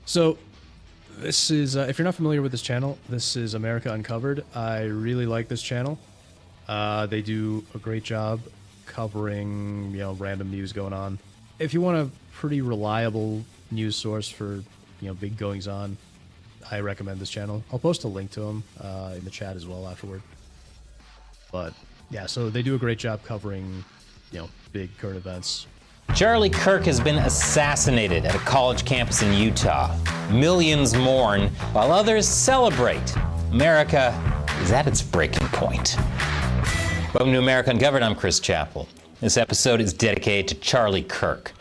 So, this is, if you're not familiar with this channel, this is America Uncovered. I really like this channel. They do a great job covering, you know, random news going on. If you want a pretty reliable news source for, you know, big goings on, I recommend this channel. I'll post a link to them in the chat as well afterward. But, yeah, so they do a great job covering, you know, big current events. Charlie Kirk has been assassinated at a college campus in Utah. Millions mourn, while others celebrate. America is at its breaking point. Welcome to America Uncovered. I'm Chris Chappell. This episode is dedicated to Charlie Kirk.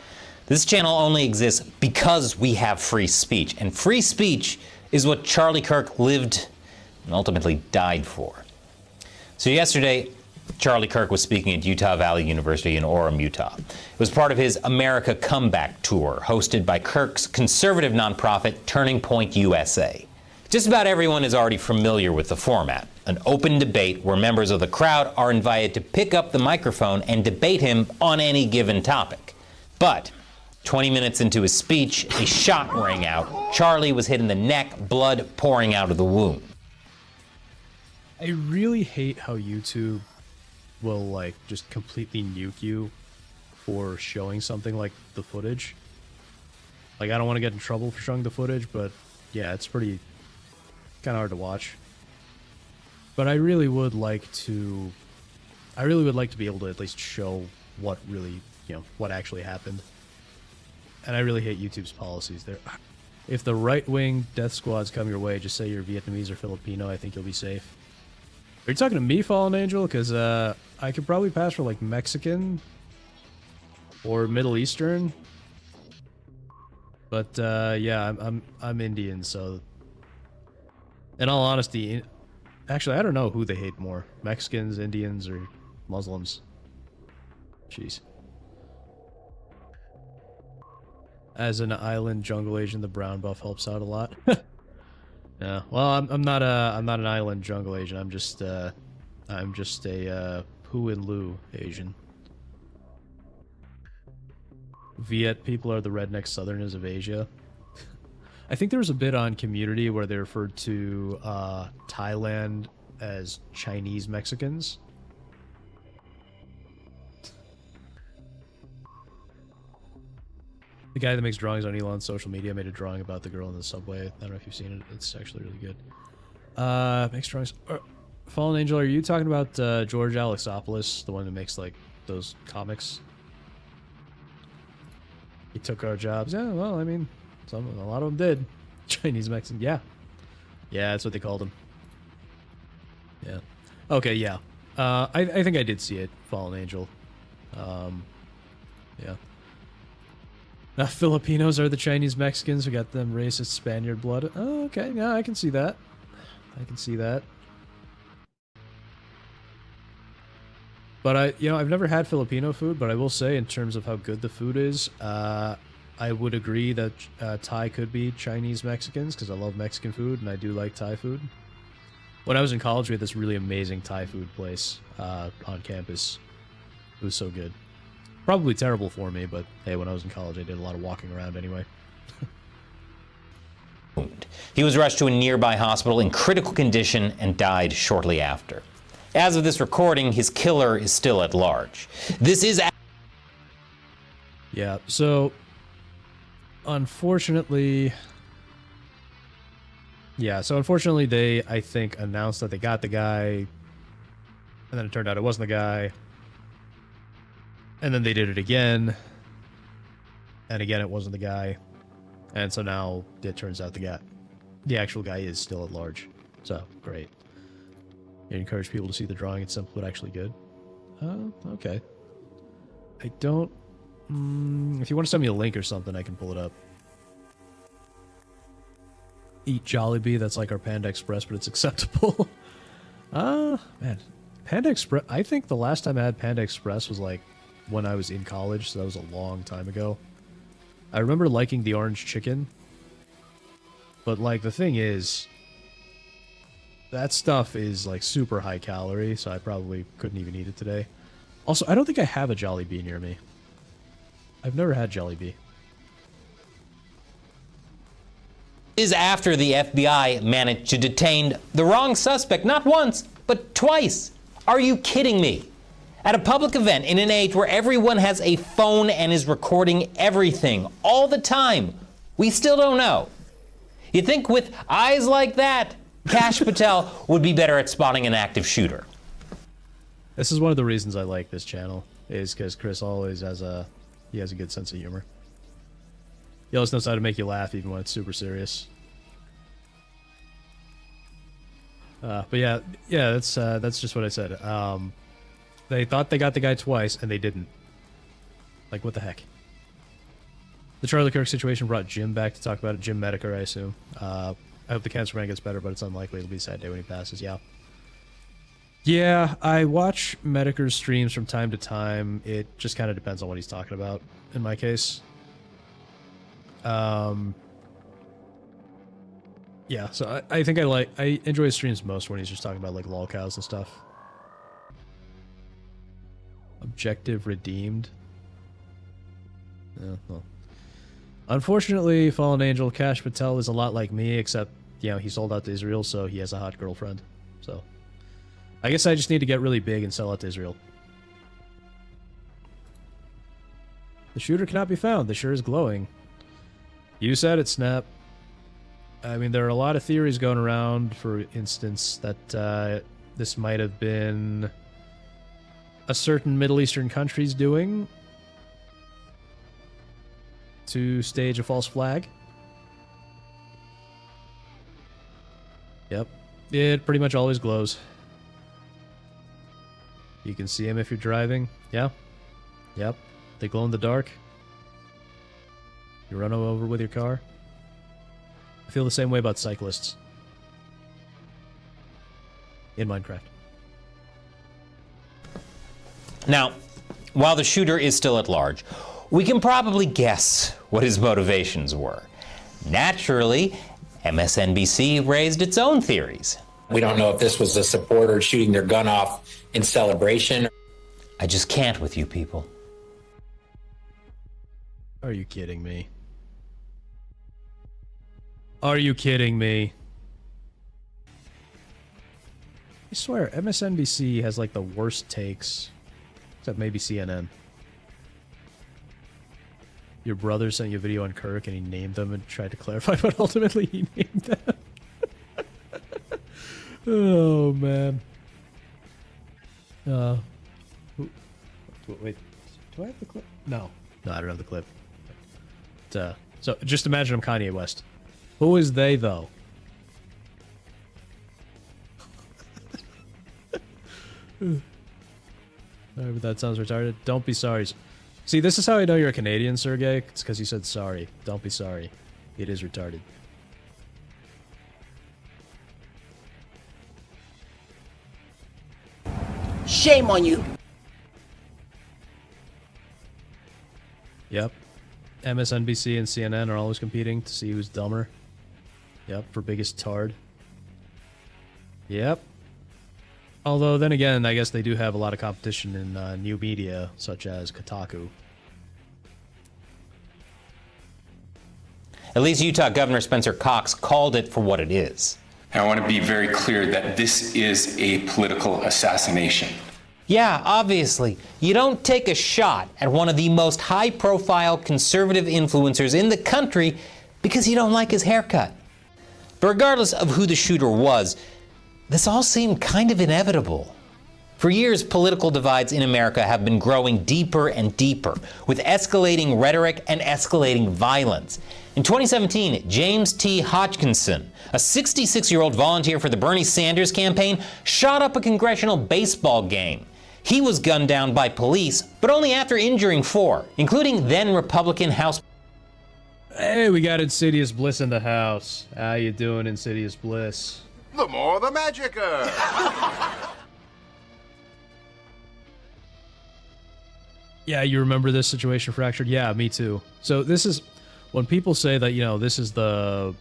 This channel only exists because we have free speech, and free speech is what Charlie Kirk lived and ultimately died for. So yesterday, Charlie Kirk was speaking at Utah Valley University in Orem, Utah. It was part of his America Comeback Tour, hosted by Kirk's conservative nonprofit, Turning Point USA. Just about everyone is already familiar with the format, an open debate where members of the crowd are invited to pick up the microphone and debate him on any given topic. But 20 minutes into his speech, a shot rang out. Charlie was hit in the neck, blood pouring out of the wound. I really hate how YouTube will, like, just completely nuke you for showing something like the footage. Like, I don't want to get in trouble for showing the footage, but yeah, it's pretty kind of hard to watch. But I really would like to be able to at least show what really, you know, what actually happened. And I really hate YouTube's policies there. If the right-wing death squads come your way, just say you're Vietnamese or Filipino. I think you'll be safe. Are you talking to me, Fallen Angel? Because I could probably pass for, like, Mexican or Middle Eastern. But yeah, I'm Indian, so in all honesty, actually I don't know who they hate more, Mexicans, Indians, or Muslims. Jeez. As an island jungle Asian, the brown buff helps out a lot. Yeah, well, I'm not an island jungle Asian. I'm just a Hu and Lu Asian. Viet people are the redneck southerners of Asia. I think there was a bit on Community where they referred to Thailand as Chinese Mexicans. The guy that makes drawings on Elon's social media made a drawing about the girl in the subway. I don't know if you've seen it. It's actually really good. Makes drawings. Fallen Angel, are you talking about George Alexopoulos, the one who makes, like, those comics? He took our jobs. Yeah, well, I mean, a lot of them did. Chinese Mexican. Yeah. Yeah, that's what they called him. Yeah. Okay, yeah. I think I did see it, Fallen Angel. Yeah. Filipinos are the Chinese Mexicans. We got them racist Spaniard blood. Oh, okay. Yeah, I can see that. I can see that. But I've never had Filipino food, but I will say in terms of how good the food is, I would agree that Thai could be Chinese Mexicans because I love Mexican food and I do like Thai food. When I was in college, we had this really amazing Thai food place on campus. It was so good. Probably terrible for me, but hey, when I was in college, I did a lot of walking around anyway. He was rushed to a nearby hospital in critical condition and died shortly after. As of this recording, his killer is still at large. This is... Yeah, so... Unfortunately... Yeah, so unfortunately they, I think, announced that they got the guy, and then it turned out it wasn't the guy. And then they did it again, and again it wasn't the guy, and so now it turns out the actual guy is still at large. So great. You encourage people to see the drawing. It's simple but actually good. Okay. I don't. If you want to send me a link or something, I can pull it up. Eat Jollibee. That's like our Panda Express, but it's acceptable. Man, Panda Express. I think the last time I had Panda Express was like when I was in college, so that was a long time ago. I remember liking the orange chicken, but, like, the thing is, that stuff is, like, super high calorie, so I probably couldn't even eat it today. Also, I don't think I have a Jollibee near me. I've never had Jollibee. Is after the FBI managed to detain the wrong suspect not once, but twice. Are you kidding me? At a public event in an age where everyone has a phone and is recording everything all the time, we still don't know. You'd think with eyes like that, Kash Patel would be better at spotting an active shooter. This is one of the reasons I like this channel, is because Chris always has a good sense of humor. He always knows how to make you laugh even when it's super serious. But yeah, that's just what I said. They thought they got the guy twice, and they didn't. Like, what the heck? The Charlie Kirk situation brought Jim back to talk about it. Jim Mediker, I assume. I hope the cancer man gets better, but it's unlikely. It'll be a sad day when he passes, yeah. Yeah, I watch Mediker's streams from time to time. It just kind of depends on what he's talking about, in my case. Yeah, so I think I enjoy his streams most when he's just talking about, like, lolcows and stuff. Objective redeemed. Yeah, well. Unfortunately, Fallen Angel Kash Patel is a lot like me, except, you know, he sold out to Israel, so he has a hot girlfriend. So, I guess I just need to get really big and sell out to Israel. The shooter cannot be found. The shirt is glowing. You said it, Snap. I mean, there are a lot of theories going around, for instance, that this might have been a certain Middle Eastern country's doing to stage a false flag. Yep. It pretty much always glows. You can see them if you're driving. Yeah. Yep. They glow in the dark. You run them over with your car. I feel the same way about cyclists. In Minecraft. Now, while the shooter is still at large, we can probably guess what his motivations were. Naturally, MSNBC raised its own theories. We don't know if this was a supporter shooting their gun off in celebration. I just can't with you people. Are you kidding me? Are you kidding me? I swear, MSNBC has like the worst takes. Except maybe CNN. Your brother sent you a video on Kirk and he named them and tried to clarify, but ultimately he named them. Oh, man. Wait. Do I have the clip? No. No, I don't have the clip. So just imagine I'm Kanye West. Who is they, though? Sorry, but that sounds retarded. Don't be sorry. See, this is how I know you're a Canadian, Sergey. It's because you said sorry. Don't be sorry. It is retarded. Shame on you. Yep. MSNBC and CNN are always competing to see who's dumber. Yep, for biggest tard. Yep. Although, then again, I guess they do have a lot of competition in new media, such as Kotaku. At least Utah Governor Spencer Cox called it for what it is. And I want to be very clear that this is a political assassination. Yeah, obviously. You don't take a shot at one of the most high-profile conservative influencers in the country because you don't like his haircut. But regardless of who the shooter was, this all seemed kind of inevitable. For years, political divides in America have been growing deeper and deeper, with escalating rhetoric and escalating violence. In 2017, James T. Hodgkinson, a 66-year-old volunteer for the Bernie Sanders campaign, shot up a congressional baseball game. He was gunned down by police, but only after injuring 4, including then-Republican House... Hey, we got Insidious Bliss in the house. How you doing, Insidious Bliss? The more the magicka. Yeah, you remember this situation, Fractured? Yeah, me too. So this is when people say that, you know, this is the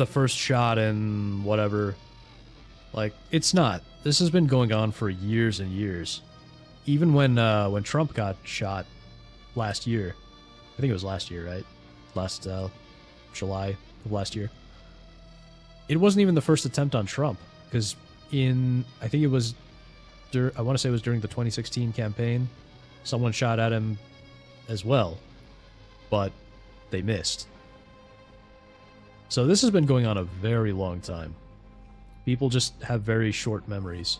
first shot in whatever. Like, it's not. This has been going on for years and years. Even when Trump got shot last year. I think it was last year, right? Last July of last year. It wasn't even the first attempt on Trump, because I think it was, I want to say it was during the 2016 campaign, someone shot at him as well, but they missed. So this has been going on a very long time. People just have very short memories.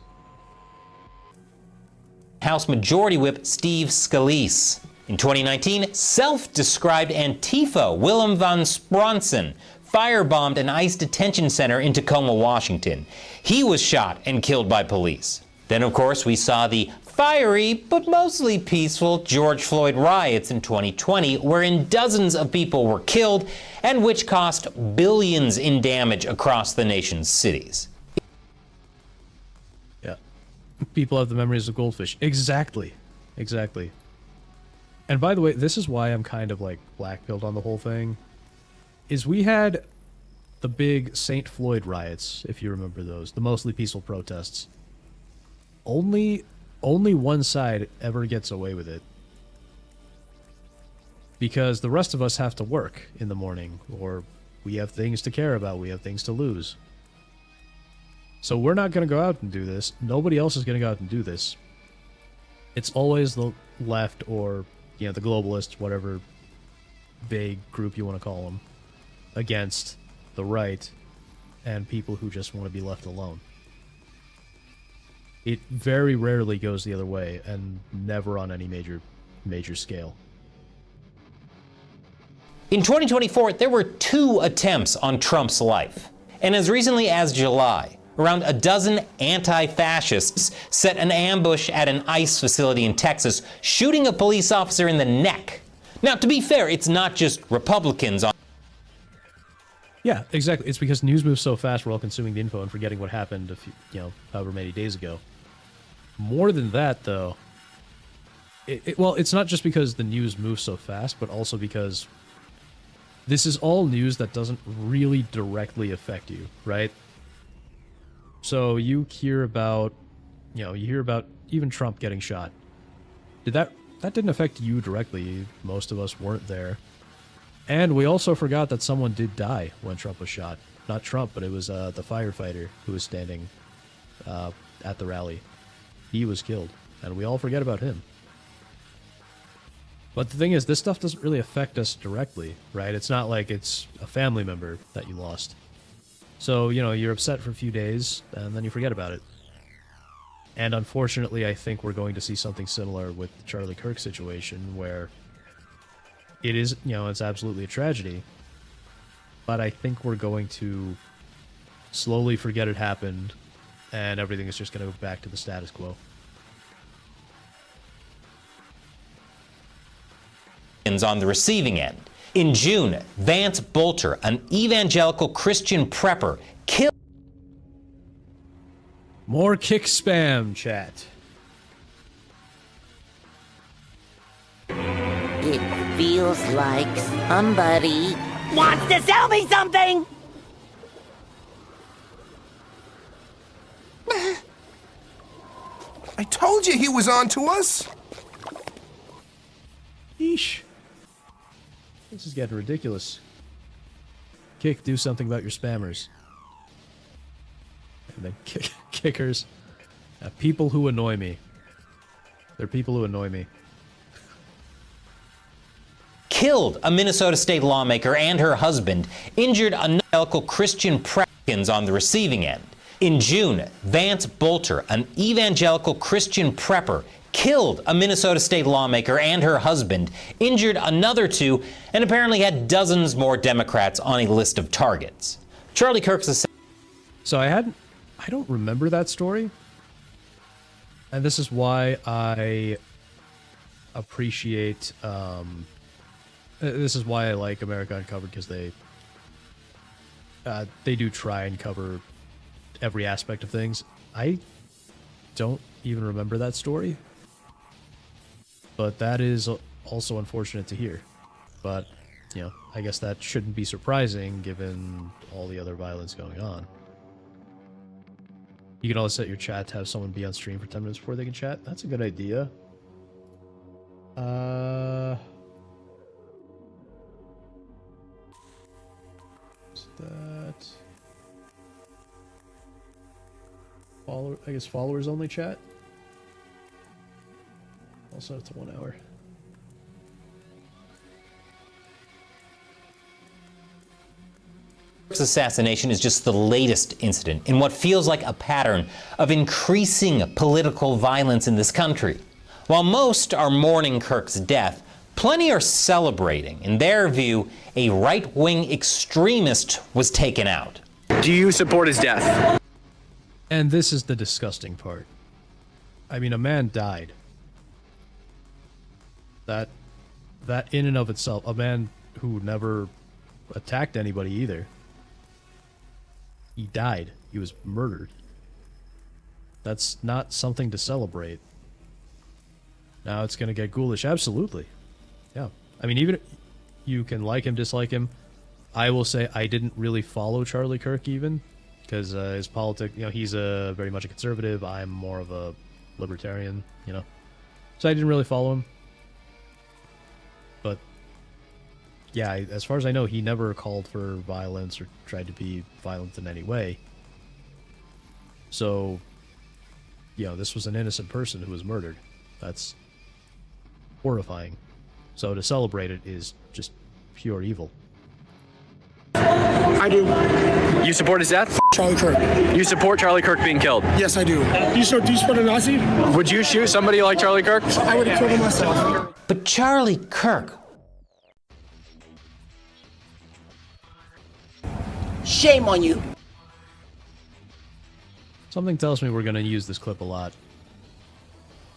House Majority Whip Steve Scalise. In 2019, self-described Antifa Willem van Spronsen firebombed an ICE detention center in Tacoma, Washington. He was shot and killed by police. Then, of course, we saw the fiery but mostly peaceful George Floyd riots in 2020, wherein dozens of people were killed and which cost billions in damage across the nation's cities. Yeah. People have the memories of goldfish. Exactly. Exactly. And by the way, this is why I'm kind of like black-pilled on the whole thing. Is we had the big St. Floyd riots, if you remember those, the mostly peaceful protests. Only one side ever gets away with it. Because the rest of us have to work in the morning, or we have things to care about, we have things to lose. So we're not going to go out and do this. Nobody else is going to go out and do this. It's always the left or, you know, the globalists, whatever vague group you want to call them, against the right and people who just want to be left alone. It very rarely goes the other way, and never on any major scale. In 2024, there were 2 attempts on Trump's life. And as recently as July, around a dozen anti-fascists set an ambush at an ICE facility in Texas, shooting a police officer in the neck. Now, to be fair, it's not just Republicans on... Yeah, exactly. It's because news moves so fast, we're all consuming the info and forgetting what happened a few, however many days ago. More than that, though, well, it's not just because the news moves so fast, but also because this is all news that doesn't really directly affect you, right? So you hear about, even Trump getting shot. That didn't affect you directly. Most of us weren't there. And we also forgot that someone did die when Trump was shot. Not Trump, but it was the firefighter who was standing at the rally. He was killed, and we all forget about him. But the thing is, this stuff doesn't really affect us directly, right? It's not like it's a family member that you lost. So, you're upset for a few days, and then you forget about it. And unfortunately, I think we're going to see something similar with the Charlie Kirk situation, where it is, it's absolutely a tragedy. But I think we're going to slowly forget it happened, and everything is just going to go back to the status quo. On the receiving end. In June, Vance Bolter, an evangelical Christian prepper, killed... More kick spam, chat. It feels like somebody Wants to sell me something! I told you he was on to us. Yeesh. This is getting ridiculous. Kick, do something about your spammers. And then kickers. People who annoy me. They're people who annoy me. Killed a Minnesota state lawmaker and her husband, injured a evangelical Christian prepper on the receiving end. In June, Vance Bolter, an evangelical Christian prepper, killed a Minnesota state lawmaker and her husband, injured another 2, and apparently had dozens more Democrats on a list of targets. Charlie Kirk's... So I don't remember that story. And this is why I appreciate, this is why I like America Uncovered, because they do try and cover every aspect of things. I don't even remember that story. But that is also unfortunate to hear. But, I guess that shouldn't be surprising given all the other violence going on. You can always set your chat to have someone be on stream for 10 minutes before they can chat. That's a good idea. Is that follower? I guess followers only chat. Also, it's 1 hour. Kirk's assassination is just the latest incident in what feels like a pattern of increasing political violence in this country. While most are mourning Kirk's death, plenty are celebrating. In their view, a right-wing extremist was taken out. Do you support his death? And this is the disgusting part. I mean, a man died. That in and of itself, a man who never attacked anybody either. He died. He was murdered. That's not something to celebrate. Now it's going to get ghoulish. Absolutely. Yeah. I mean, even you can like him, dislike him. I will say I didn't really follow Charlie Kirk even, because his politics, he's very much a conservative. I'm more of a libertarian, So I didn't really follow him. But yeah, as far as I know, he never called for violence or tried to be violent in any way. So, this was an innocent person who was murdered. That's horrifying. So to celebrate it is just pure evil. I do. You support his death? Charlie Kirk. You support Charlie Kirk being killed? Yes, I do. Do you support a Nazi? Would you shoot somebody like Charlie Kirk? I would have killed him myself. But Charlie Kirk... Shame on you. Something tells me we're going to use this clip a lot.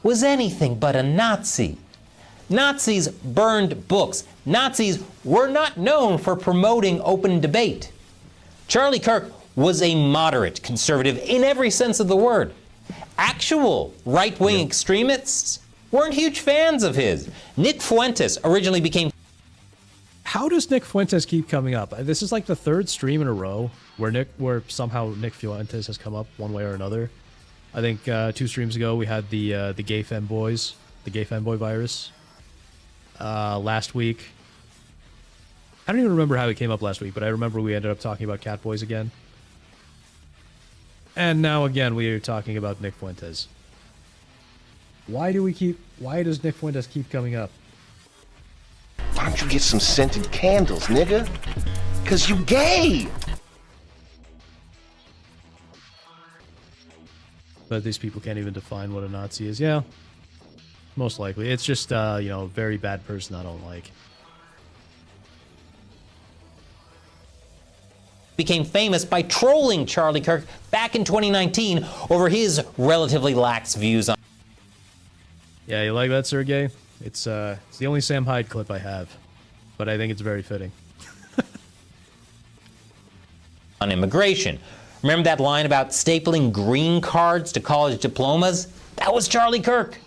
was anything but a Nazi. Nazis burned books. Nazis were not known for promoting open debate. Charlie Kirk was a moderate conservative in every sense of the word. Actual right-wing extremists weren't huge fans of his. Nick Fuentes originally became... How does Nick Fuentes keep coming up? This is like the third stream in a row where somehow Nick Fuentes has come up one way or another. I think 2 streams ago we had the gay femboys, the gay femboy virus. Last week, I don't even remember how he came up last week, but I remember we ended up talking about Catboys again. And now again we are talking about Nick Fuentes. Why does Nick Fuentes keep coming up? Why don't you get some scented candles, nigga? 'Cause you gay! But these people can't even define what a Nazi is. Yeah, most likely. It's just, a very bad person I don't like. Became famous by trolling Charlie Kirk back in 2019 over his relatively lax views on... Yeah, you like that, Sergey? It's the only Sam Hyde clip I have, but I think it's very fitting. on immigration. Remember that line about stapling green cards to college diplomas? That was Charlie Kirk.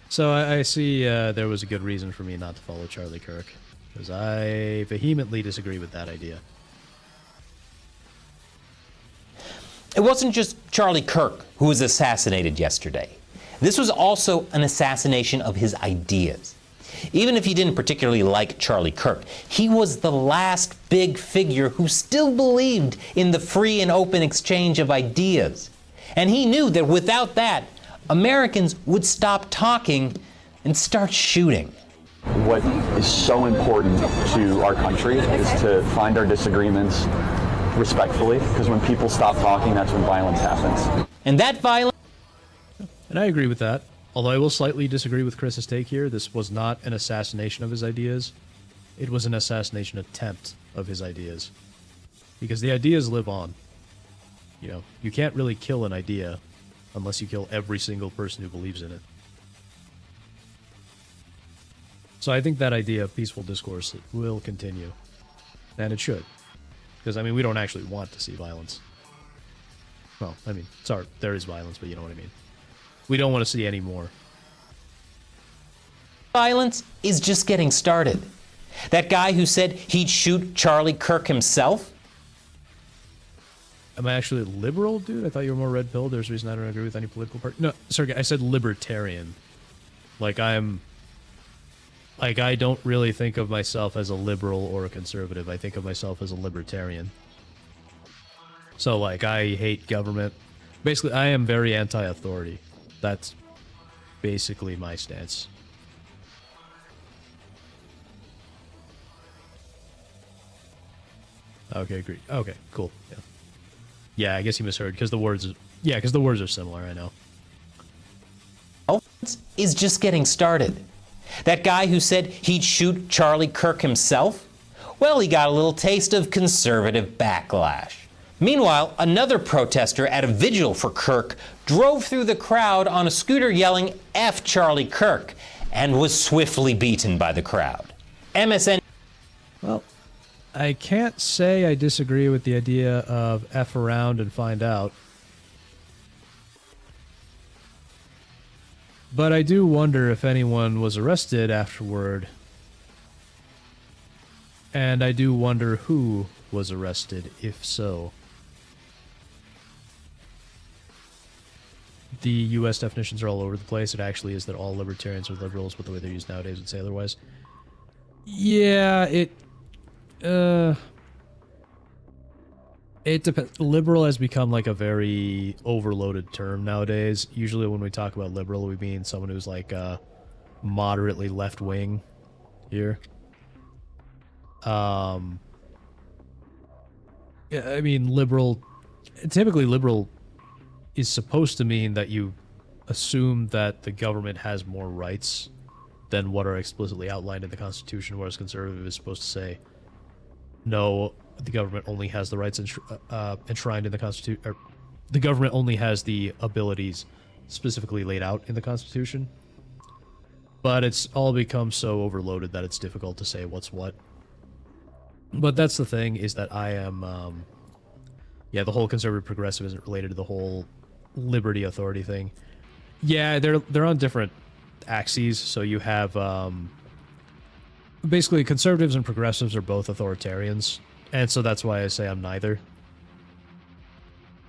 So I see there was a good reason for me not to follow Charlie Kirk, because I vehemently disagree with that idea. It wasn't just Charlie Kirk who was assassinated yesterday. This was also an assassination of his ideas. Even if he didn't particularly like Charlie Kirk, he was the last big figure who still believed in the free and open exchange of ideas. And he knew that without that, Americans would stop talking and start shooting. What is so important to our country is to find our disagreements respectfully, because when people stop talking, that's when violence happens. And that violence... And I agree with that. Although I will slightly disagree with Chris's take here. This was not an assassination of his ideas. It was an assassination attempt of his ideas. Because the ideas live on. You can't really kill an idea unless you kill every single person who believes in it. So I think that idea of peaceful discourse will continue. And it should. Because, we don't actually want to see violence. Well, sorry, there is violence, but you know what I mean. We don't want to see any more. Violence is just getting started. That guy who said he'd shoot Charlie Kirk himself? Am I actually a liberal, dude? I thought you were more red-pilled. There's a reason I don't agree with any political party. No, sorry, I said libertarian. Like, I'm Like, I don't really think of myself as a liberal or a conservative. I think of myself as a libertarian. So, like, I hate government. Basically, I am very anti-authority. That's basically my stance. Okay, agreed. Okay, cool. Yeah. Yeah, I guess you misheard because the words. Yeah, because the words are similar. I know. Is just getting started. That guy who said he'd shoot Charlie Kirk himself? Well, he got a little taste of conservative backlash. Meanwhile, another protester at a vigil for Kirk drove through the crowd on a scooter yelling F Charlie Kirk and was swiftly beaten by the crowd. MSN. Well, I can't say I disagree with the idea of F around and find out. But I do wonder if anyone was arrested afterward. And I do wonder who was arrested, if so. The U.S. definitions are all over the place. It actually is that all libertarians are liberals, but the way they're used nowadays would say otherwise. Yeah, it depends. Liberal has become like a very overloaded term nowadays. Usually when we talk about liberal, we mean someone who's like moderately left-wing here. Yeah, I mean, liberal... Typically, liberal is supposed to mean that you assume that the government has more rights than what are explicitly outlined in the Constitution, whereas conservative is supposed to say, no, the government only has the rights enshrined in the Constitution, or the government only has the abilities specifically laid out in the Constitution. But it's all become so overloaded that it's difficult to say what's what. But that's the thing, is that I am, yeah, the whole conservative progressive isn't related to the whole liberty authority thing. Yeah, they're on different axes, so you have, basically conservatives and progressives are both authoritarians, and so that's why I say I'm neither.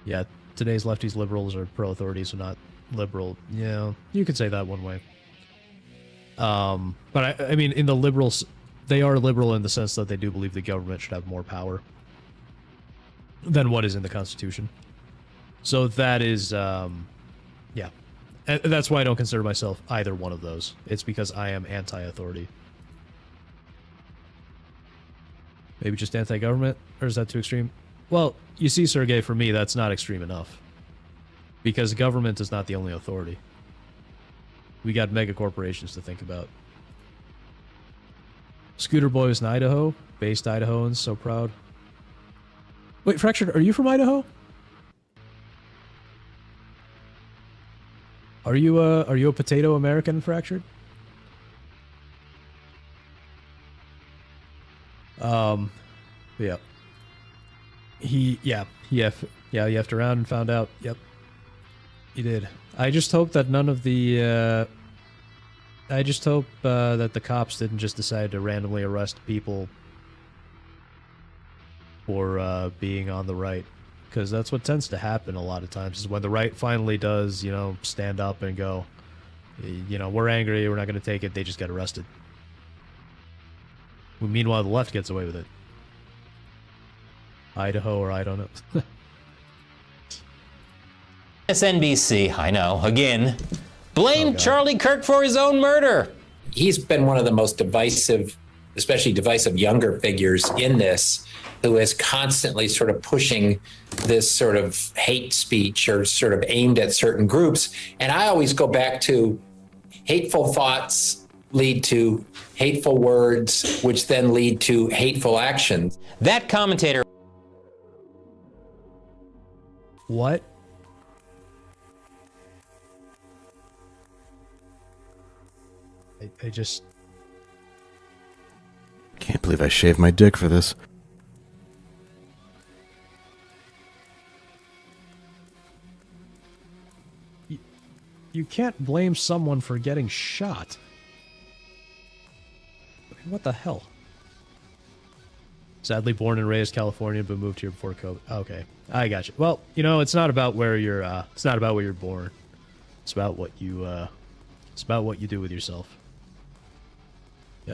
Yeah, today's lefties liberals are pro-authority, so not liberal. Yeah, you could say that one way. But I mean, in the liberals, they are liberal in the sense that they do believe the government should have more power than what is in the Constitution. So that is, yeah. And that's why I don't consider myself either one of those. It's because I am anti-authority. Maybe just anti-government? Or is that too extreme? Well, you see, Sergey, for me, that's not extreme enough. Because government is not the only authority. We got mega corporations to think about. Scooter Boy was in Idaho. Based Idahoans, so proud. Wait, Fractured, are you from Idaho? Are you a potato American, Fractured? Yeah. He effed around and found out. Yep. He did. I just hope that none of the, I just hope that the cops didn't just decide to randomly arrest people for being on the right. Because that's what tends to happen a lot of times, is when the right finally does, you know, stand up and go, you know, we're angry, we're not going to take it, they just get arrested. Meanwhile, the left gets away with it. Idaho, or I don't know. SNBC, I know, again, blamed Charlie Kirk for his own murder. He's been one of the most divisive, especially divisive younger figures in this, who is constantly sort of pushing this sort of hate speech or sort of aimed at certain groups. And I always go back to hateful thoughts lead to hateful words, which then lead to hateful actions. That commentator... What? I just... Can't believe I shaved my dick for this. You can't blame someone for getting shot. What the hell? Sadly born and raised California, but moved here before COVID. Okay, I got you. Well, you know, it's not about where you're. It's not about where you're born. It's about what you. It's about what you do with yourself. Yep.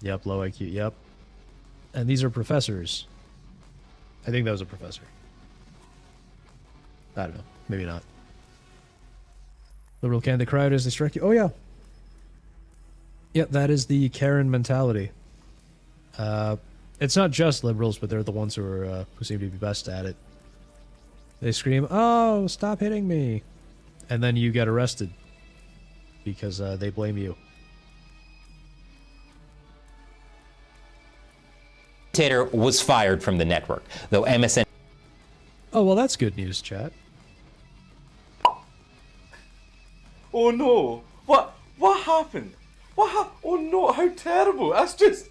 Yep, low IQ, yep. And these are professors. I think that was a professor. I don't know. Maybe not. Liberal candidate crowd as they strike you. Oh, yeah. Yep, that is the Karen mentality. It's not just liberals, but they're the ones who seem to be best at it. They scream, "Oh, stop hitting me!" And then you get arrested because they blame you. Tater was fired from the network, though MSN. Oh, well, that's good news, chat. Oh no! What happened? Oh no! How terrible! That's just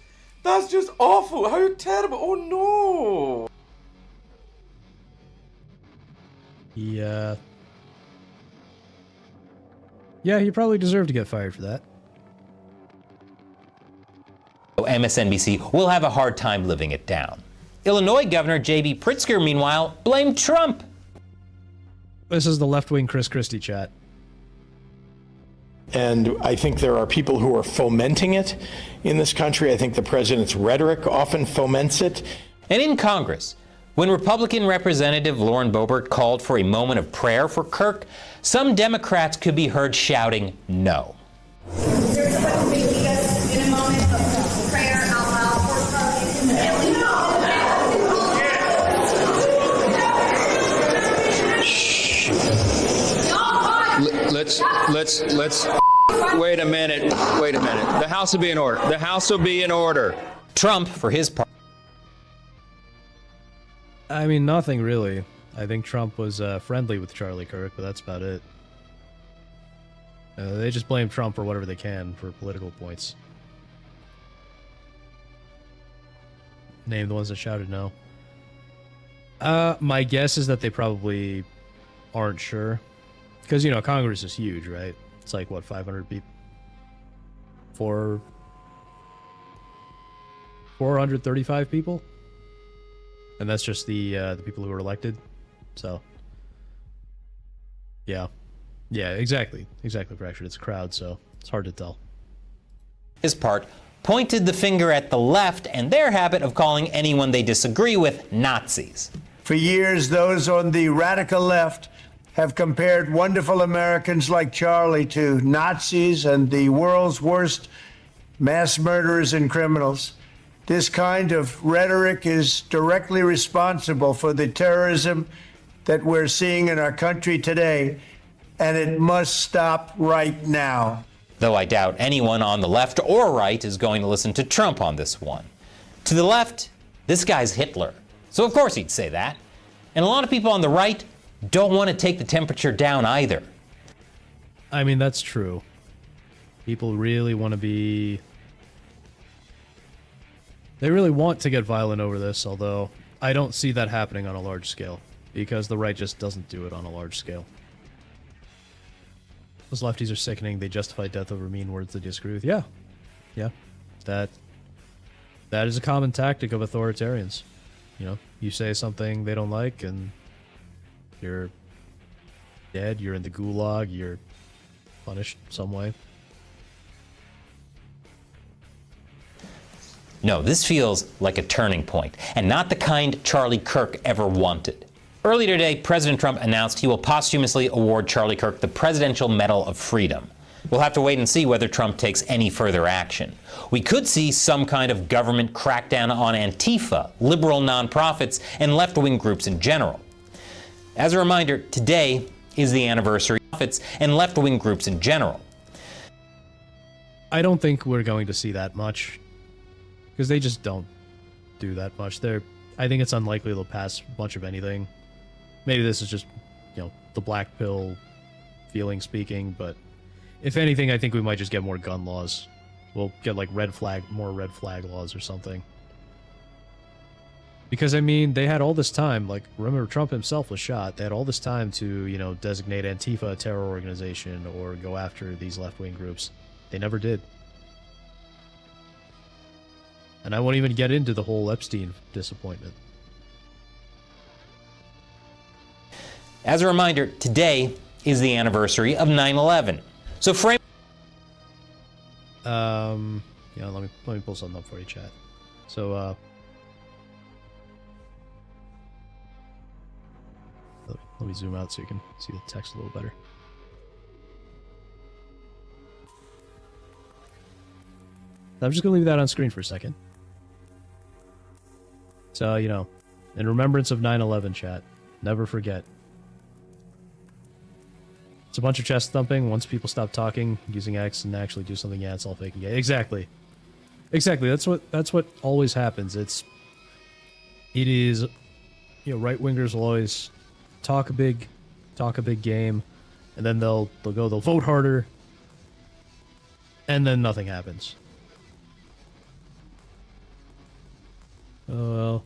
awful! How terrible! Oh no! Yeah, he probably deserved to get fired for that. MSNBC will have a hard time living it down. Illinois Governor J.B. Pritzker, meanwhile, blamed Trump. This is the left-wing Chris Christie chat. And I think there are people who are fomenting it in this country. I think the president's rhetoric often foments it. And in Congress, when Republican Representative Lauren Boebert called for a moment of prayer for Kirk, some Democrats could be heard shouting no. There's a way we get in a moment of prayer out loud for Let's wait a minute. The House will be in order. The House will be in order. Trump, for his part. I mean, nothing really. I think Trump was friendly with Charlie Kirk, but that's about it. They just blame Trump for whatever they can for political points. Name the ones that shouted no. My guess is that they probably aren't sure. Because, you know, Congress is huge, right? It's like, what, 500 people? 435 people? And that's just the people who were elected. So, yeah. Yeah, exactly. Exactly, Fractured. It's a crowd, so it's hard to tell. His part pointed the finger at the left and their habit of calling anyone they disagree with Nazis. For years, those on the radical left have compared wonderful Americans like Charlie to Nazis and the world's worst mass murderers and criminals. This kind of rhetoric is directly responsible for the terrorism that we're seeing in our country today, and it must stop right now. Though I doubt anyone on the left or right is going to listen to Trump on this one. To the left, this guy's Hitler. So of course he'd say that. And a lot of people on the right don't want to take the temperature down either. I mean, that's true. People really want to be... They really want to get violent over this, although I don't see that happening on a large scale, because the right just doesn't do it on a large scale. Those lefties are sickening. They justify death over mean words they disagree with. Yeah. Yeah. That is a common tactic of authoritarians. You know, you say something they don't like and you're dead, you're in the gulag, you're punished some way. No, this feels like a turning point, and not the kind Charlie Kirk ever wanted. Earlier today, President Trump announced he will posthumously award Charlie Kirk the Presidential Medal of Freedom. We'll have to wait and see whether Trump takes any further action. We could see some kind of government crackdown on Antifa, liberal nonprofits, and left-wing groups in general. As a reminder, today is the anniversary of nonprofits and left-wing groups in general. I don't think we're going to see that much, because they just don't do that much. I think it's unlikely they'll pass much of anything. Maybe this is just, you know, the black pill feeling speaking, but if anything, I think we might just get more gun laws. We'll get like more red flag laws or something. Because, I mean, they had all this time, like, remember Trump himself was shot. They had all this time to, you know, designate Antifa a terror organization or go after these left-wing groups. They never did. And I won't even get into the whole Epstein disappointment. As a reminder, today is the anniversary of 9/11. So frame... Yeah, let me pull something up for you, chat. So let me zoom out so you can see the text a little better. I'm just gonna leave that on screen for a second. So, you know, in remembrance of 9/11, chat, never forget. It's a bunch of chest thumping. Once people stop talking, using X, and actually do something, yeah, it's all fake again. Exactly. Exactly. That's what always happens. It is, you know, right wingers will always talk a big game, and then they'll vote harder, and then nothing happens. Oh well.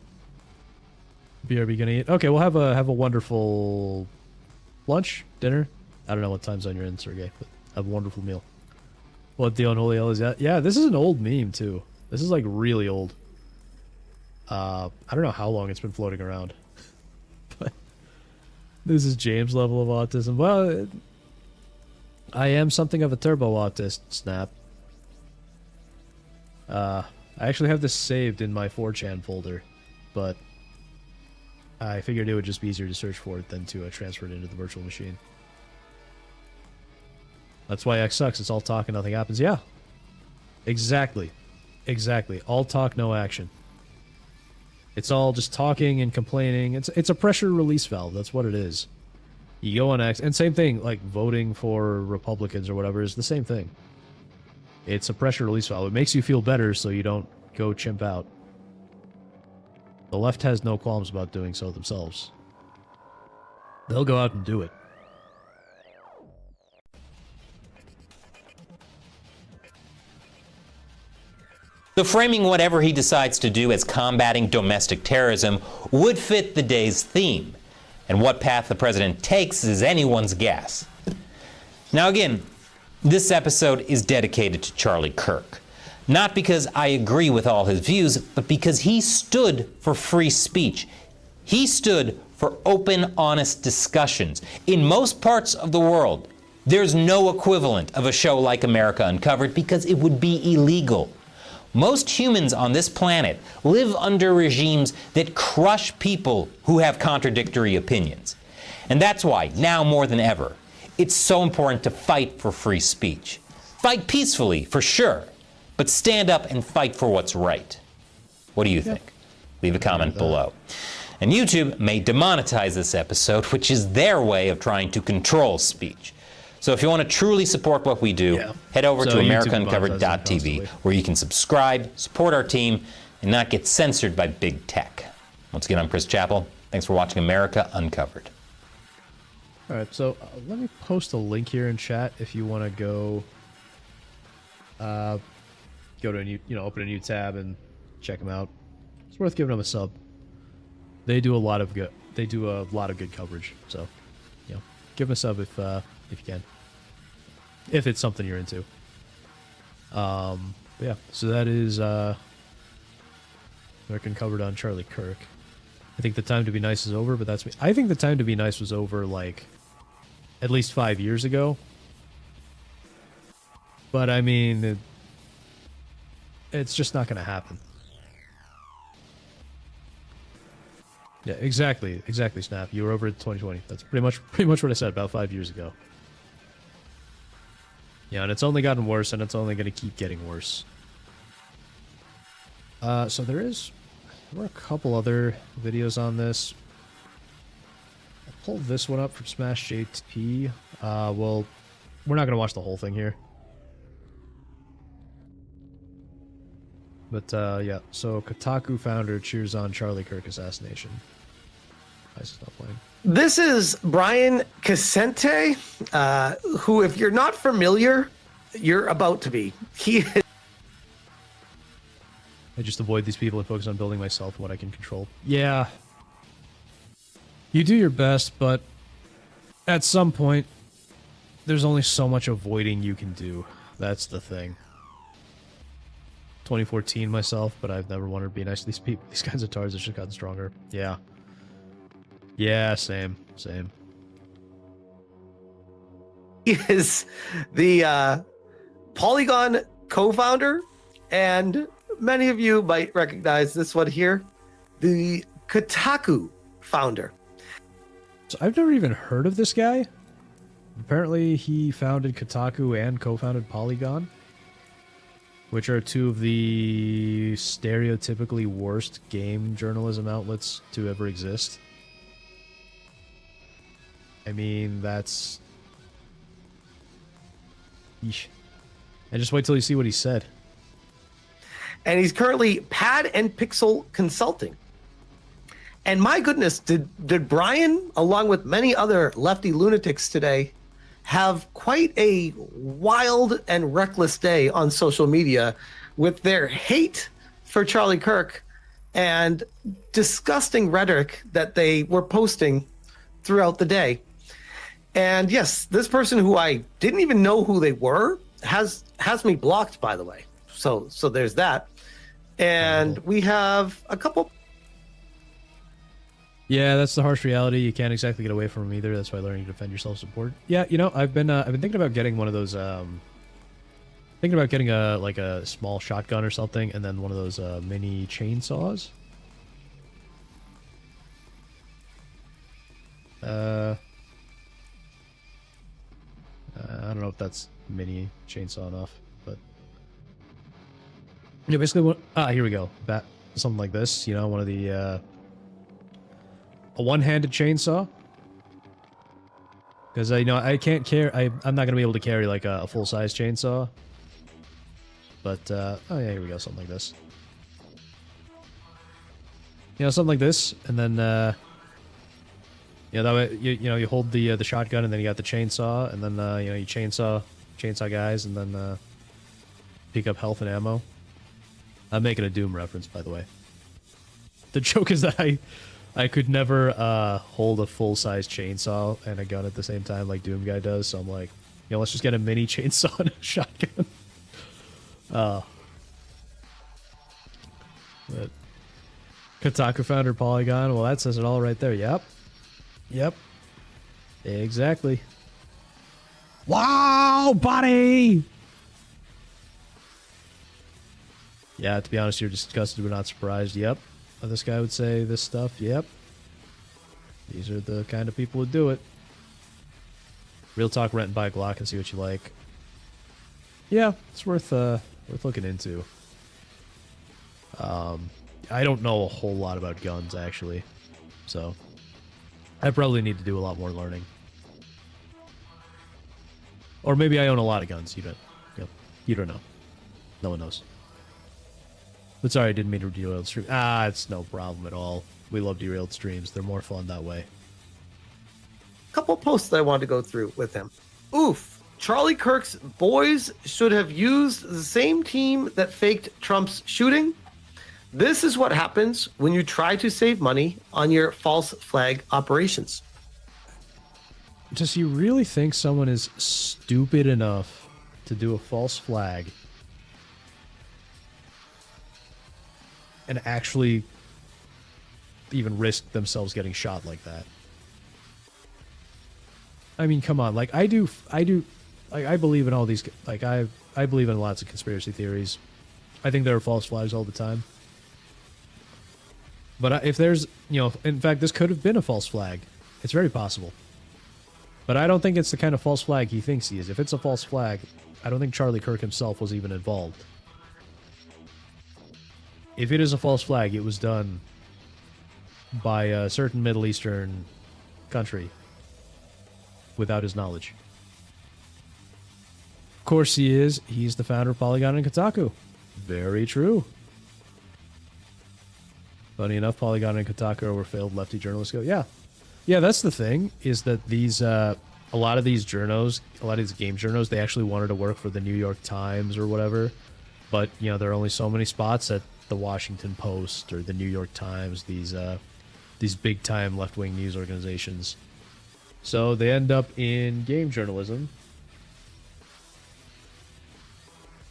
BRB gonna eat. Okay, we'll have a wonderful lunch, dinner. I don't know what time zone you're in, Sergey, but have a wonderful meal. What the unholy hell is that? Yeah, this is an old meme too. This is like really old. I don't know how long it's been floating around, but this is James' level of autism. Well, I am something of a turbo autist, Snap. I actually have this saved in my 4chan folder, but I figured it would just be easier to search for it than to transfer it into the virtual machine. That's why X sucks. It's all talk and nothing happens. Yeah. Exactly. Exactly. All talk, no action. It's all just talking and complaining. It's a pressure release valve. That's what it is. You go on X, and same thing, like voting for Republicans or whatever is the same thing. It's a pressure release valve. It makes you feel better so you don't go chimp out. The left has no qualms about doing so themselves. They'll go out and do it. So framing whatever he decides to do as combating domestic terrorism would fit the day's theme. And what path the president takes is anyone's guess. Now again, this episode is dedicated to Charlie Kirk. Not because I agree with all his views, but because he stood for free speech. He stood for open, honest discussions. In most parts of the world, there's no equivalent of a show like America Uncovered because it would be illegal. Most humans on this planet live under regimes that crush people who have contradictory opinions. And that's why, now more than ever, it's so important to fight for free speech. Fight peacefully, for sure, but stand up and fight for what's right. What do you think? Leave a comment below. And YouTube may demonetize this episode, which is their way of trying to control speech. So if you want to truly support what we do, head over to AmericaUncovered.tv, where you can subscribe, support our team, and not get censored by big tech. Once again, I'm Chris Chappell. Thanks for watching America Uncovered. All right, so let me post a link here in chat if you want to go to a new, open a new tab and check them out. It's worth giving them a sub. They do a lot of good. They do a lot of good coverage. So, give them a sub if you can. If it's something you're into. Yeah, so that is American Covered on Charlie Kirk. I think the time to be nice is over, but that's me. I think the time to be nice was over, like, at least 5 years ago. But, I mean, it's just not going to happen. Yeah, exactly, Snap. You were over at 2020. That's pretty much what I said about 5 years ago. Yeah, and it's only gotten worse, and it's only going to keep getting worse. So there were a couple other videos on this. I pulled this one up from Smash JT. Well, we're not going to watch the whole thing here. But, yeah, so Kotaku founder cheers on Charlie Kirk assassination. Nice, not playing. This is Brian Casente, who, if you're not familiar, you're about to be. I just avoid these people and focus on building myself and what I can control. Yeah. You do your best, but at some point, there's only so much avoiding you can do. That's the thing. 2014 myself, but I've never wanted to be nice to these people. These kinds of tards have just gotten stronger. Yeah. Yeah, same. He is the Polygon co-founder And many of you might recognize this one here, the Kotaku founder. So I've never even heard of this guy. Apparently he founded Kotaku and co-founded Polygon, which are two of the stereotypically worst game journalism outlets to ever exist. I mean, that's... Yeesh. And just wait till you see what he said. And he's currently Pad and Pixel Consulting. And my goodness, did Brian, along with many other lefty lunatics today, have quite a wild and reckless day on social media with their hate for Charlie Kirk and disgusting rhetoric that they were posting throughout the day. And yes, this person who I didn't even know who they were has me blocked, by the way. So there's that. And we have a couple. Yeah, that's the harsh reality. You can't exactly get away from them either. That's why learning to defend yourself is important. Yeah, you know, I've been thinking about getting one of those. Thinking about getting a small shotgun or something, and then one of those mini chainsaws. I don't know if that's mini chainsaw enough, but yeah, basically, here we go. Something like this, you know, one of the a one-handed chainsaw, because I can't carry. I'm not gonna be able to carry like a full-size chainsaw. But oh yeah, here we go. Something like this. You know, something like this, and then that way you hold the shotgun, and then you got the chainsaw, and then you chainsaw guys, and then pick up health and ammo. I'm making a Doom reference, by the way. The joke is that I could never hold a full-size chainsaw and a gun at the same time like Doom guy does, so I'm like, let's just get a mini chainsaw and a shotgun. But Kotaku founder Polygon, well, that says it all right there. Yep, exactly. Wow, buddy. Yeah, to be honest, you're disgusted but not surprised. Yep. This guy would say this stuff. Yep. These are the kind of people who do it. Real talk, rent and buy a Glock and see what you like. Yeah, it's worth looking into. I don't know a whole lot about guns, actually. So, I probably need to do a lot more learning. Or maybe I own a lot of guns. You don't know. No one knows. But sorry, I didn't mean to derail the stream. It's no problem at all. We love derailed streams. They're more fun that way. Couple posts that I wanted to go through with him. Oof. Charlie Kirk's boys should have used the same team that faked Trump's shooting. This is what happens when you try to save money on your false flag operations. Does he really think someone is stupid enough to do a false flag and actually even risk themselves getting shot like that? I mean, come on. Like, I believe in all these, like, I believe in lots of conspiracy theories. I think there are false flags all the time. But if there's, in fact, this could have been a false flag. It's very possible. But I don't think it's the kind of false flag he thinks he is. If it's a false flag, I don't think Charlie Kirk himself was even involved. If it is a false flag, it was done by a certain Middle Eastern country without his knowledge. Of course he is. He's the founder of Polygon and Kotaku. Very true. Funny enough, Polygon and Kotaku are where failed lefty journalists go. Yeah. Yeah, that's the thing, is that these, a lot of these journos, a lot of these game journos, they actually wanted to work for the New York Times or whatever. But, there are only so many spots at the Washington Post or the New York Times, these big-time left-wing news organizations. So they end up in game journalism.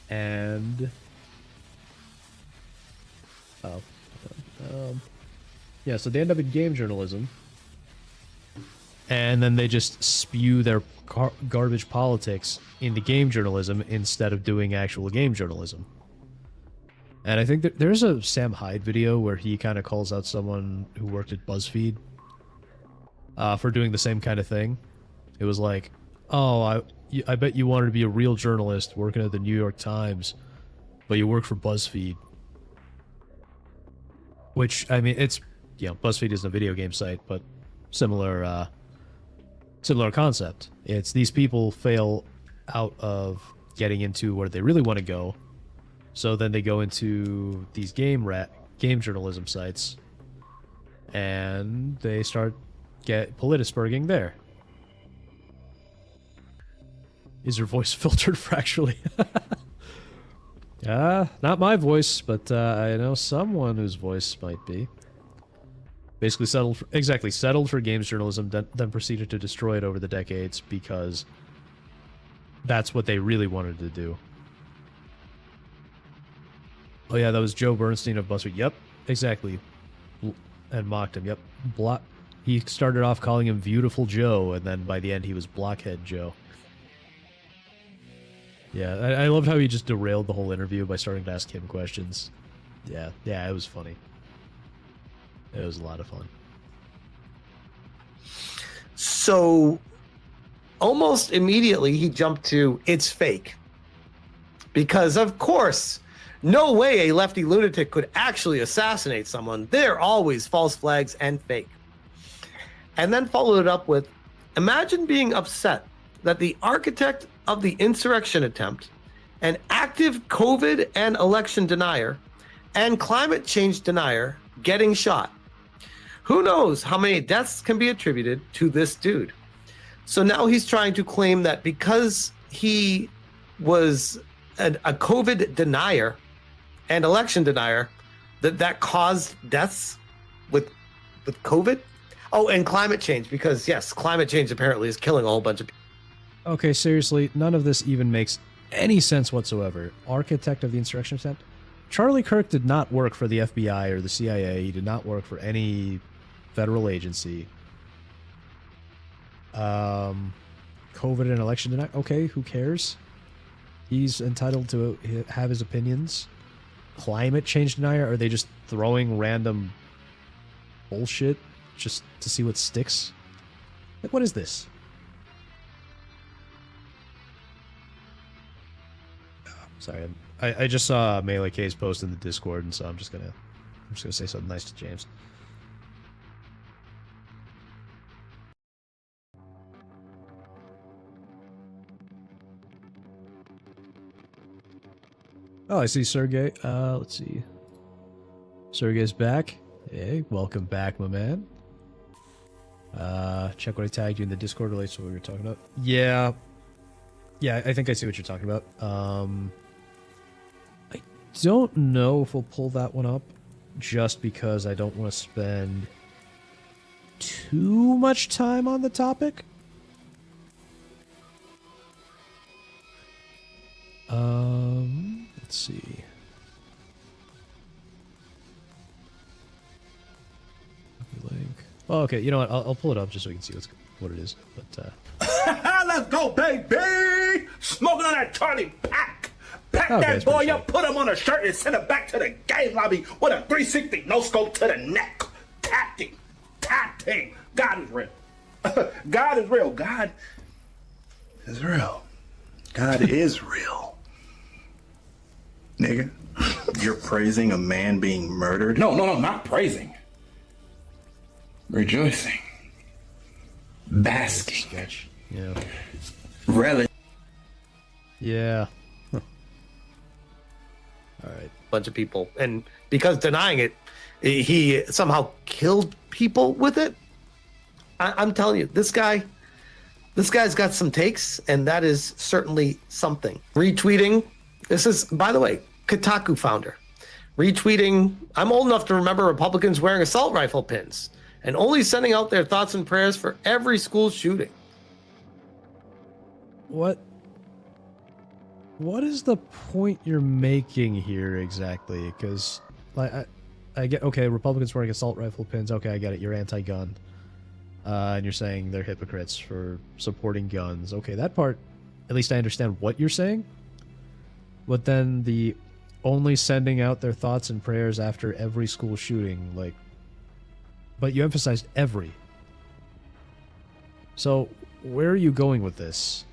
And... yeah, so they end up in game journalism. And then they just spew their garbage politics into game journalism instead of doing actual game journalism. And I think that there's a Sam Hyde video where he kind of calls out someone who worked at BuzzFeed for doing the same kind of thing. It was like, oh, I bet you wanted to be a real journalist working at the New York Times, but you work for BuzzFeed. Which, I mean, it's, BuzzFeed isn't a video game site, but similar concept. It's these people fail out of getting into where they really want to go, so then they go into these game journalism sites, and they start politisperging there. Is your voice filtered fracturally? Not my voice, but I know someone whose voice might be. Basically settled for games journalism, then proceeded to destroy it over the decades because that's what they really wanted to do. Oh yeah, that was Joe Bernstein of BuzzFeed. Yep, exactly. And mocked him. Yep. He started off calling him Beautiful Joe, and then by the end he was Blockhead Joe. Yeah, I loved how he just derailed the whole interview by starting to ask him questions. Yeah, it was funny. It was a lot of fun. So almost immediately he jumped to, it's fake. Because of course, no way a lefty lunatic could actually assassinate someone. They're always false flags and fake. And then followed it up with, imagine being upset that the architect of the insurrection attempt, an active COVID and election denier, and climate change denier getting shot. Who knows how many deaths can be attributed to this dude? So now he's trying to claim that because he was a COVID denier and election denier, that caused deaths with COVID. Oh, and climate change, because yes, climate change apparently is killing a whole bunch of people. Okay, seriously, none of this even makes any sense whatsoever. Architect of the insurrection attempt? Charlie Kirk did not work for the FBI or the CIA. He did not work for any federal agency. COVID and election denial? Okay, who cares? He's entitled to have his opinions. Climate change denier? Are they just throwing random bullshit just to see what sticks? Like, what is this? Sorry, I just saw Melee K's post in the Discord, and so I'm just gonna say something nice to James. Oh, I see Sergey. Let's see. Sergey's back. Hey, welcome back, my man. Check what I tagged you in the Discord relates to what we were talking about. Yeah, I think I see what you're talking about. I don't know if we'll pull that one up, just because I don't want to spend too much time on the topic. Let's see. Link. Oh, okay. You know what? I'll pull it up just so we can see what it is. But let's go, baby! Smoking on that Charlie pack. Pack that boy up, put him on a shirt, and send him back to the game lobby with a 360 no scope to the neck. Tapped him. God is real. God is real. God is real. God is real. Nigga, you're praising a man being murdered? No, not praising. Rejoicing. Basking. Sketch. Yeah. Relish. Yeah. Huh. All right. Bunch of people, and because denying it, he somehow killed people with it. I'm telling you, this guy's got some takes, and that is certainly something. Retweeting. This is, by the way, Kotaku founder. Retweeting. I'm old enough to remember Republicans wearing assault rifle pins and only sending out their thoughts and prayers for every school shooting. What is the point you're making here exactly? Because I get, okay, Republicans wearing assault rifle pins. Okay, I get it. You're anti-gun. And you're saying they're hypocrites for supporting guns. Okay, that part, at least I understand what you're saying. But then the only sending out their thoughts and prayers after every school shooting, like, but you emphasized every. So, where are you going with this?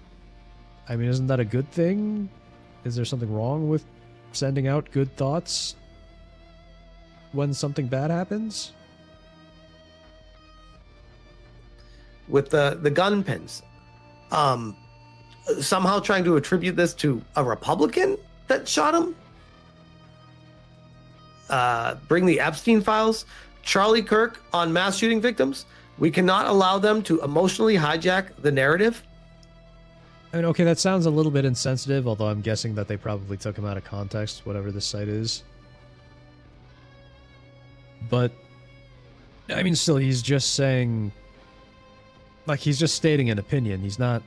I mean, isn't that a good thing? Is there something wrong with sending out good thoughts when something bad happens? With the gun pins. Somehow trying to attribute this to a Republican that shot him? Bring the Epstein files. Charlie Kirk on mass shooting victims. We cannot allow them to emotionally hijack the narrative. I mean, okay, that sounds a little bit insensitive, although I'm guessing that they probably took him out of context, whatever this site is. But, I mean, still, he's just saying... Like, he's just stating an opinion. He's not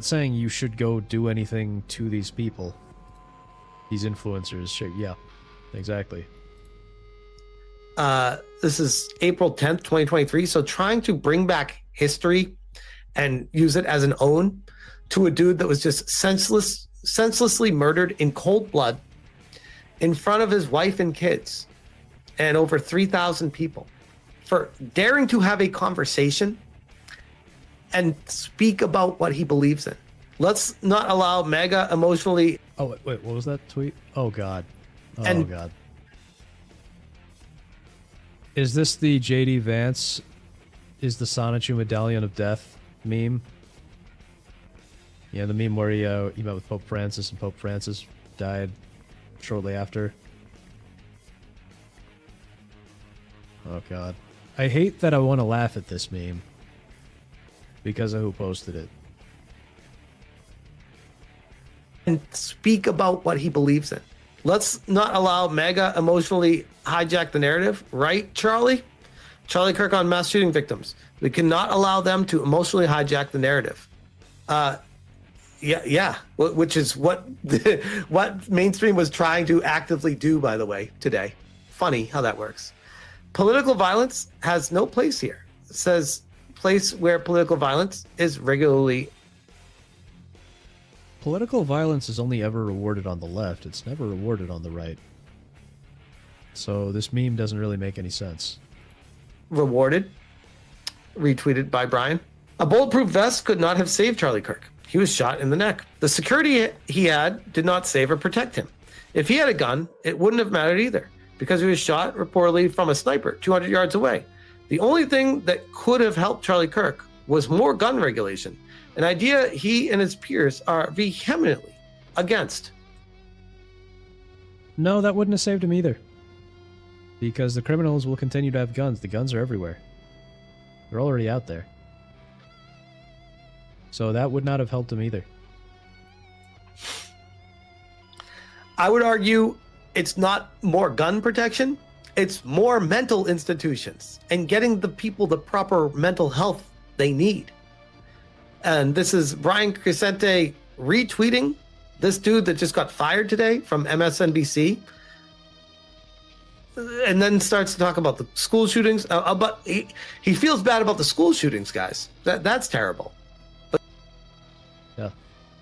saying you should go do anything to these people. These influencers. Sure, yeah, exactly. This is April 10th, 2023. So trying to bring back history and use it as an own to a dude that was just senselessly murdered in cold blood in front of his wife and kids and over 3,000 people for daring to have a conversation and speak about what he believes in. Let's not allow MAGA emotionally... Oh, wait, what was that tweet? Oh, God. Oh, And- God. Is this the J.D. Vance is the Sonichu Medallion of Death meme? Yeah, the meme where he met with Pope Francis and Pope Francis died shortly after. Oh, God. I hate that I want to laugh at this meme because of who posted it. And speak about what he believes in. Let's not allow MAGA emotionally hijack the narrative, right, Charlie? Charlie Kirk on mass shooting victims. We cannot allow them to emotionally hijack the narrative. Yeah, which is what what mainstream was trying to actively do, by the way, today. Funny how that works. Political violence has no place here. It says place where political violence is regularly. Political violence is only ever rewarded on the left. It's never rewarded on the right. So this meme doesn't really make any sense. Rewarded. Retweeted by Brian. A bulletproof vest could not have saved Charlie Kirk. He was shot in the neck. The security he had did not save or protect him. If he had a gun, it wouldn't have mattered either, because he was shot reportedly from a sniper 200 yards away. The only thing that could have helped Charlie Kirk was more gun regulation, an idea he and his peers are vehemently against. No, that wouldn't have saved him either. Because the criminals will continue to have guns. The guns are everywhere. They're already out there. So that would not have helped him either. I would argue it's not more gun protection, it's more mental institutions and getting the people the proper mental health they need. And this is Brian Crescente retweeting this dude that just got fired today from MSNBC. And then starts to talk about the school shootings. But he feels bad about the school shootings, guys. That's terrible.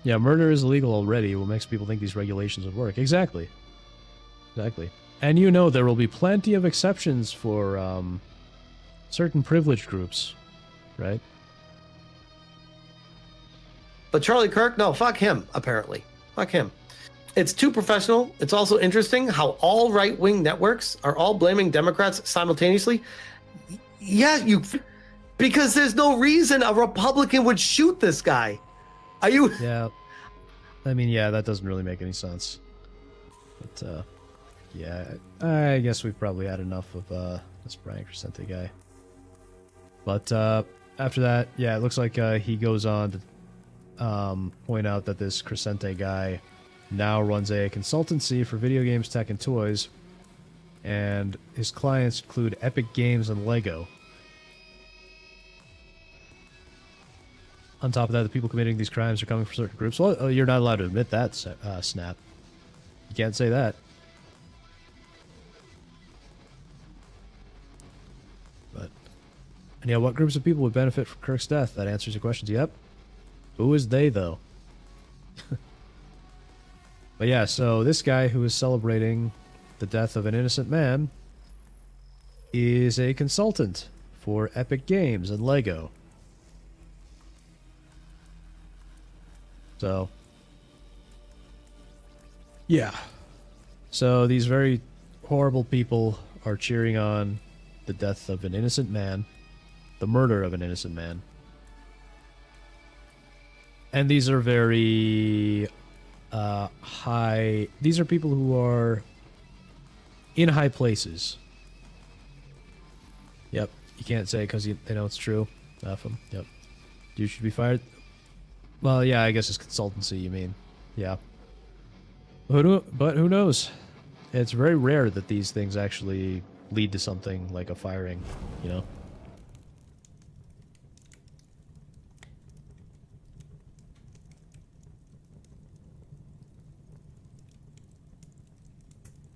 Yeah, murder is illegal already. What makes people think these regulations would work? Exactly. Exactly. And you know there will be plenty of exceptions for certain privileged groups, right? But Charlie Kirk, no, fuck him, apparently. Fuck him. It's too professional. It's also interesting how all right-wing networks are all blaming Democrats simultaneously. Yeah, because there's no reason a Republican would shoot this guy. Are you? Yeah. I mean, yeah, that doesn't really make any sense. But, yeah, I guess we've probably had enough of this Brian Crescente guy. But after that, yeah, it looks like he goes on to point out that this Crescente guy now runs a consultancy for video games, tech, and toys, and his clients include Epic Games and Lego. On top of that, the people committing these crimes are coming from certain groups. Well, you're not allowed to admit that, Snap. You can't say that. But, and yeah, what groups of people would benefit from Kirk's death? That answers your questions. Yep. Who is they, though? But yeah, so this guy who is celebrating the death of an innocent man is a consultant for Epic Games and Lego. So, yeah. So these very horrible people are cheering on the death of an innocent man, the murder of an innocent man. And these are very high... These are people who are in high places. Yep. You can't say because they know it's true. F them. Yep. You should be fired. Well, yeah, I guess it's consultancy, you mean. Yeah. But who knows? It's very rare that these things actually lead to something like a firing, you know?